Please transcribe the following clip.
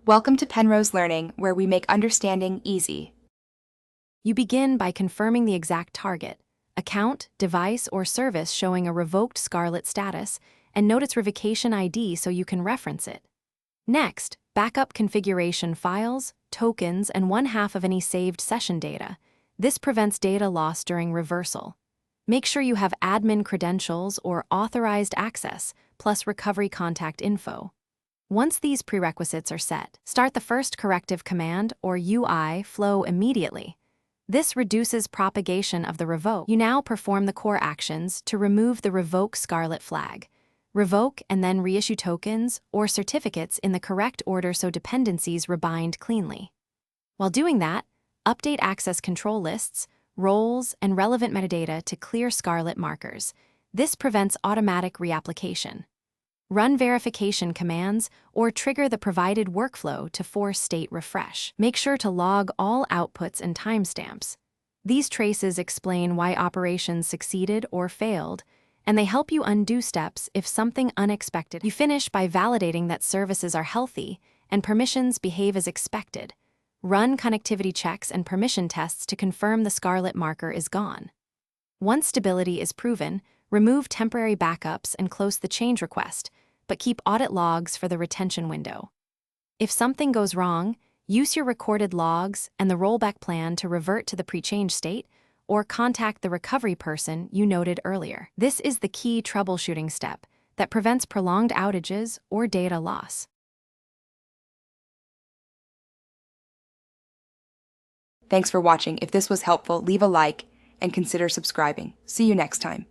Welcome to Penrose Learning, where we make understanding easy. You begin by confirming the exact target, account, device, or service showing a revoked Scarlet status, and note its revocation ID so you can reference it. Next, backup configuration files, tokens, and 1/2 of any saved session data. This prevents data loss during reversal. Make sure you have admin credentials or authorized access, plus recovery contact info. Once these prerequisites are set, start the first corrective command or UI flow immediately. This reduces propagation of the revoke. You now perform the core actions to remove the Revoke Scarlet flag. Revoke and then reissue tokens or certificates in the correct order so dependencies rebind cleanly. While doing that, update access control lists, roles, and relevant metadata to clear Scarlet markers. This prevents automatic reapplication. Run verification commands or trigger the provided workflow to force state refresh. Make sure to log all outputs and timestamps. These traces explain why operations succeeded or failed, and they help you undo steps if something unexpected. You finish by validating that services are healthy and permissions behave as expected. Run connectivity checks and permission tests to confirm the Scarlet marker is gone. Once stability is proven, remove temporary backups and close the change request, but keep audit logs for the retention window. If something goes wrong, use your recorded logs and the rollback plan to revert to the pre-change state, or contact the recovery person you noted earlier. This is the key troubleshooting step that prevents prolonged outages or data loss. Thanks for watching. If this was helpful, leave a like and consider subscribing. See you next time.